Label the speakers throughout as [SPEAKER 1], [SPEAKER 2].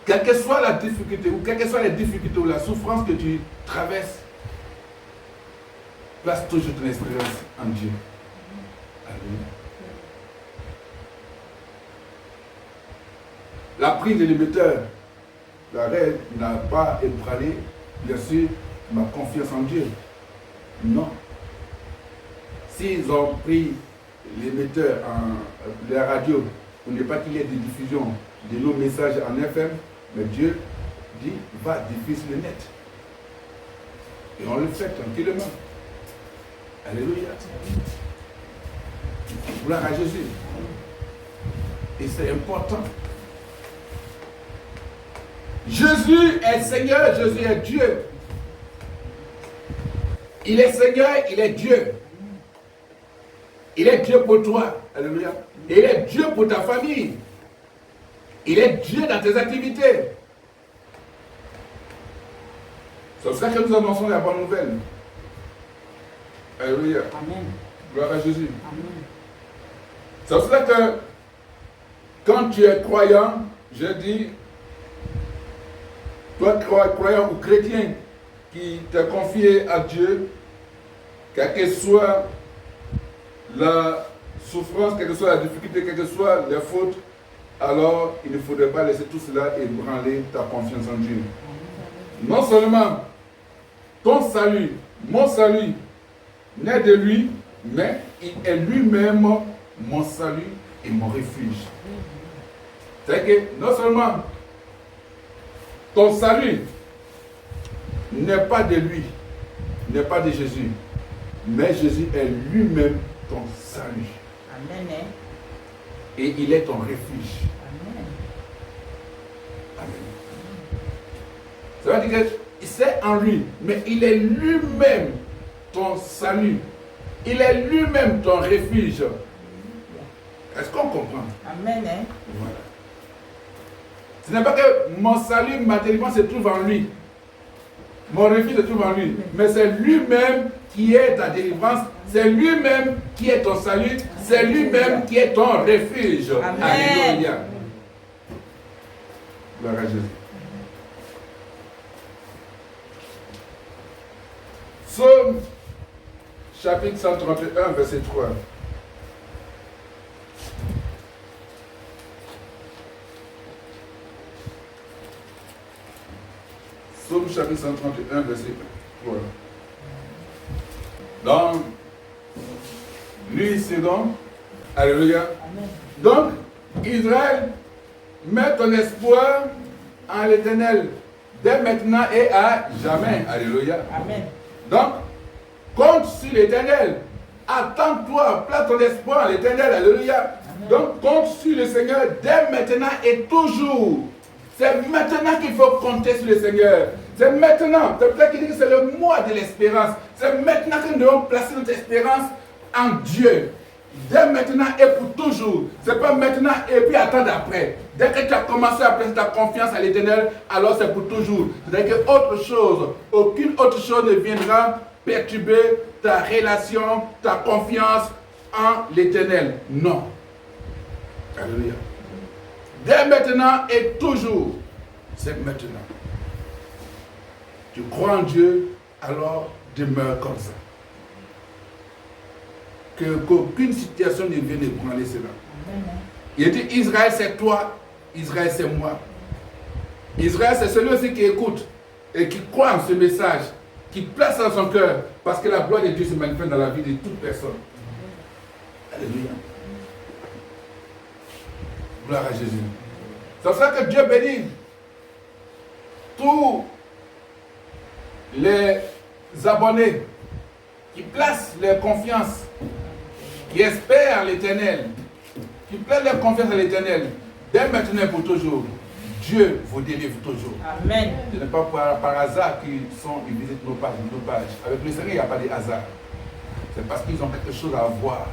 [SPEAKER 1] Quelle que soit la difficulté, ou quelles que soient les difficultés ou la souffrance que tu traverses, place toujours ton espérance en Dieu. Alléluia. La prise de l'émetteur, la reine n'a pas ébranlé, bien sûr, ma confiance en Dieu. Non. S'ils ont pris l'émetteur, la radio, pour ne pas qu'il y ait de diffusion de nos messages en FM, mais Dieu dit, va diffuser le net. Et on le fait tranquillement. Alléluia. Gloire à Jésus. Et c'est important. Jésus est Seigneur, Jésus est Dieu. Il est Seigneur, il est Dieu. Il est Dieu pour toi. Alléluia. Et il est Dieu pour ta famille. Il est Dieu dans tes activités. C'est pour ça que nous annonçons la bonne nouvelle. Alléluia.
[SPEAKER 2] Amen.
[SPEAKER 1] Gloire à Jésus.
[SPEAKER 2] Amen.
[SPEAKER 1] C'est pour ça que quand tu es croyant, je dis, toi croyant ou chrétien qui t'es confié à Dieu, quelle que soit la souffrance, quelle que soit la difficulté, quelles que soient les fautes, alors il ne faudrait pas laisser tout cela ébranler ta confiance en Dieu. Non seulement ton salut, mon salut, n'est de lui, mais il est lui-même mon salut et mon refuge. C'est que non seulement ton salut n'est pas de lui, n'est pas de Jésus, mais Jésus est lui-même ton salut.
[SPEAKER 2] Amen.
[SPEAKER 1] Et il est ton refuge.
[SPEAKER 2] Amen.
[SPEAKER 1] Amen. Ça veut dire que c'est en lui, mais il est lui-même ton salut. Il est lui-même ton refuge. Est-ce qu'on comprend?
[SPEAKER 2] Amen.
[SPEAKER 1] Voilà. Ce n'est pas que mon salut, ma délivrance se trouve en lui. Mon refuge se trouve en lui. Mais c'est lui-même qui est ta délivrance. C'est lui-même qui est ton salut. C'est lui-même qui est ton refuge.
[SPEAKER 2] Amen.
[SPEAKER 1] Alléluia. Gloire à Jésus. Psaume chapitre 131, verset 3. Psaume chapitre 131, verset 3. Donc, lui, c'est donc, alléluia.
[SPEAKER 2] Amen.
[SPEAKER 1] Donc, Israël, mets ton espoir en l'Éternel, dès maintenant et à jamais. Alléluia.
[SPEAKER 2] Amen.
[SPEAKER 1] Donc, compte sur l'Éternel. Attends-toi, place ton espoir en l'Éternel. Alléluia. Donc, compte sur le Seigneur dès maintenant et toujours. C'est maintenant qu'il faut compter sur le Seigneur. C'est maintenant. C'est pour ça qu'il dit que c'est le mois de l'espérance. C'est maintenant que nous devons placer notre espérance en Dieu. Dès maintenant et pour toujours. C'est pas maintenant et puis attendre après. Dès que tu as commencé à placer ta confiance à l'Éternel, alors c'est pour toujours. C'est-à-dire qu'autre chose, aucune autre chose ne viendra perturber ta relation, ta confiance en l'Éternel. Non. Alléluia. Dès maintenant et toujours. C'est maintenant. Tu crois en Dieu, alors demeure comme ça. Qu'aucune situation ne vienne ébranler cela. Il dit Israël c'est toi, Israël c'est moi. Israël c'est celui aussi qui écoute et qui croit en ce message, qui place dans son cœur, parce que la gloire de Dieu se manifeste dans la vie de toute personne. Alléluia. Gloire à Jésus. C'est pour ça que Dieu bénit tous les abonnés qui placent leur confiance, qui espèrent l'Éternel, qui placent leur confiance à l'Éternel, dès maintenant et pour toujours. Dieu vous délivre toujours.
[SPEAKER 2] Amen.
[SPEAKER 1] Ce n'est pas par hasard qu'ils visitent nos pages. Avec le Seigneur, il n'y a pas de hasard. C'est parce qu'ils ont quelque chose à voir,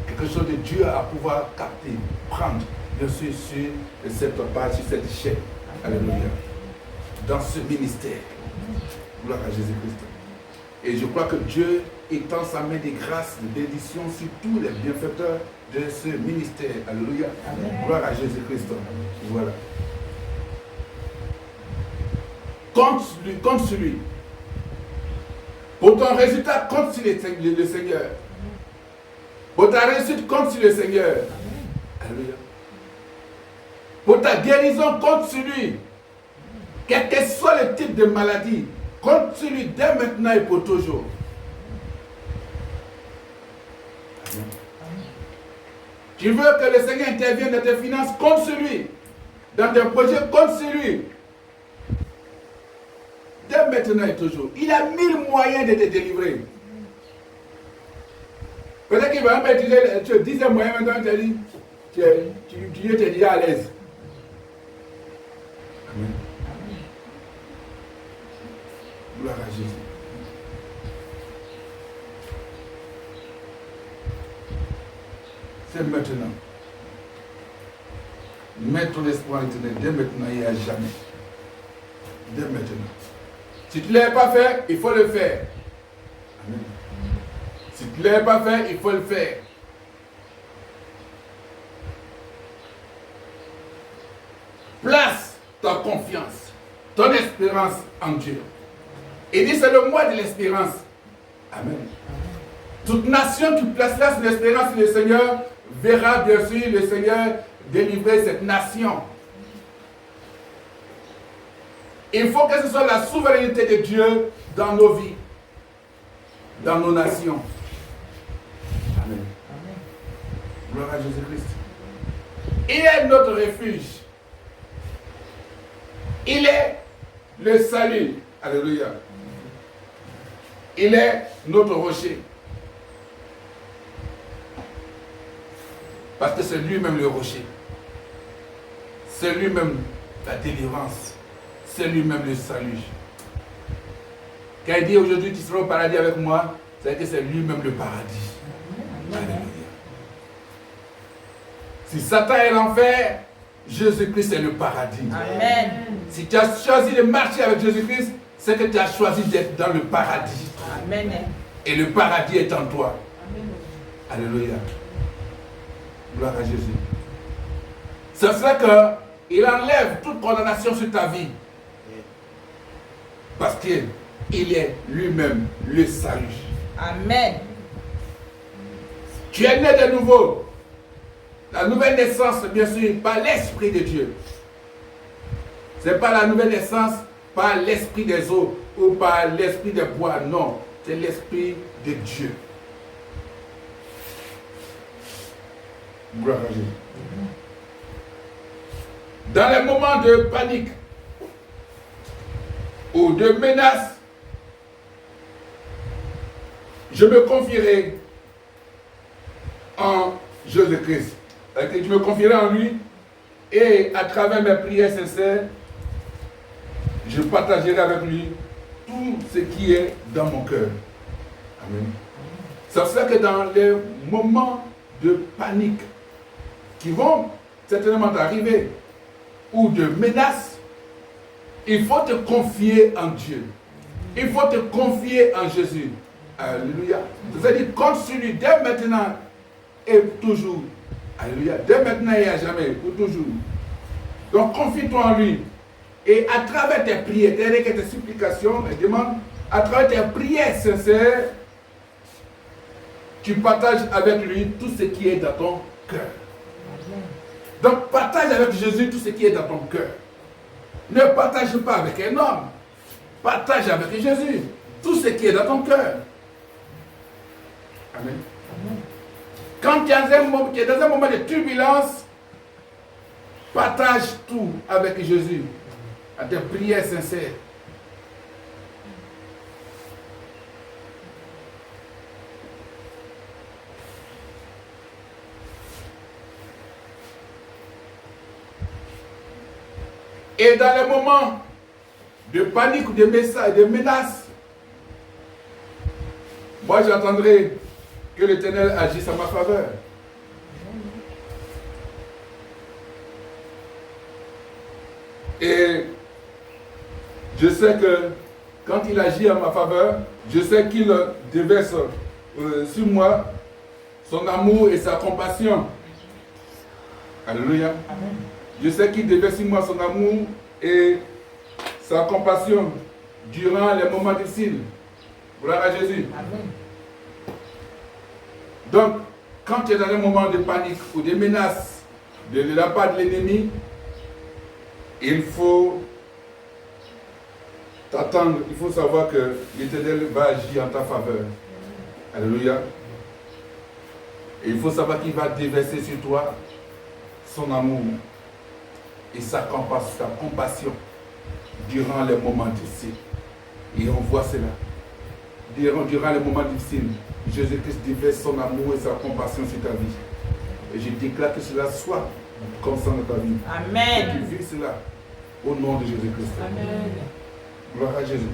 [SPEAKER 1] quelque chose de Dieu à pouvoir capter, prendre, bien sûr, sur cette page, sur cette chaîne. Alléluia. Dans ce ministère. Gloire à Jésus-Christ. Et je crois que Dieu étend sa main de grâce, de bénédiction sur tous les bienfaiteurs de ce ministère. Alléluia. Amen. Gloire à Jésus-Christ. Voilà. compte sur lui. Pour ton résultat, compte sur le Seigneur. Pour ta réussite, compte sur le Seigneur. Alléluia. Pour ta guérison, compte sur lui. Quel que soit le type de maladie, compte sur lui dès maintenant et pour toujours. Amen. Tu veux que le Seigneur intervienne dans tes finances, compte sur lui. Dans tes projets, compte sur lui. Dès maintenant et toujours. Il a 1000 moyens de te délivrer. Peut-être qu'il va même utiliser le 10e moyen maintenant, tu es déjà à l'aise. Amen. Gloire à Jésus. C'est maintenant. Mets ton espoir éternel dès maintenant et à jamais. Dès maintenant. Si tu ne l'as pas fait, il faut le faire. Amen. Si tu ne l'as pas fait, il faut le faire. Place ta confiance, ton espérance en Dieu. Et dit c'est le mois de l'espérance. Amen. Toute nation qui placera son espérance sur le Seigneur verra bien sûr le Seigneur délivrer cette nation. Il faut que ce soit la souveraineté de Dieu dans nos vies, dans nos nations. Amen. Gloire à Jésus-Christ. Il est notre refuge. Il est le salut. Alléluia. Il est notre rocher. Parce que c'est lui-même le rocher. C'est lui-même la délivrance. C'est lui-même le salut. Quand il dit aujourd'hui tu seras au paradis avec moi, c'est que c'est lui-même le paradis. Alléluia. Si Satan est l'enfer, Jésus-Christ est le paradis. Amen. Si tu as choisi de marcher avec Jésus-Christ, c'est que tu as choisi d'être dans le paradis. Amen. Et le paradis est en toi. Amen. Alléluia. Gloire à Jésus. C'est ça qu'il enlève toute condamnation sur ta vie. Parce qu'il est lui-même le salut. Amen. Tu es né de nouveau. La nouvelle naissance, bien sûr, par l'Esprit de Dieu. Ce n'est pas la nouvelle naissance par l'Esprit des eaux ou par l'Esprit des bois. Non, c'est l'Esprit de Dieu. Gloire à Dieu. Dans les moments de panique ou de menace, je me confierai en Jésus-Christ. Je me confierai en lui et à travers mes prières sincères, je partagerai avec lui tout ce qui est dans mon cœur. Amen. C'est ça que dans les moments de panique qui vont certainement arriver ou de menace, il faut te confier en Dieu. Il faut te confier en Jésus. Alléluia. C'est-à-dire compte sur lui dès maintenant et toujours. Alléluia. Dès maintenant et à jamais, pour toujours. Donc confie-toi en lui. Et à travers tes prières, tes supplications, tes demandes, à travers tes prières sincères, tu partages avec lui tout ce qui est dans ton cœur. Donc partage avec Jésus tout ce qui est dans ton cœur. Ne partage pas avec un homme. Partage avec Jésus tout ce qui est dans ton cœur. Amen. Quand tu es dans un moment de turbulence, partage tout avec Jésus à tes prières sincères. Et dans les moments de panique ou de menaces, moi j'attendrai que l'Éternel agisse en ma faveur. Et je sais que quand il agit en ma faveur, je sais qu'il déverse sur moi son amour et sa compassion. Alléluia. Amen. Je sais qu'il déverse sur moi son amour et sa compassion durant les moments difficiles. Gloire à Jésus.
[SPEAKER 2] Amen.
[SPEAKER 1] Donc, quand tu es dans un moment de panique ou de menace de la part de l'ennemi, il faut t'attendre, il faut savoir que l'Éternel va agir en ta faveur. Alléluia. Et il faut savoir qu'il va déverser sur toi son amour et sa compassion durant les moments difficiles. Et on voit cela. Durant les moments difficiles, Jésus-Christ déverse son amour et sa compassion sur ta vie. Et je déclare que cela soit comme ça dans ta vie.
[SPEAKER 2] Amen.
[SPEAKER 1] Et tu vis cela au nom de Jésus-Christ.
[SPEAKER 2] Amen.
[SPEAKER 1] Gloire à Jésus.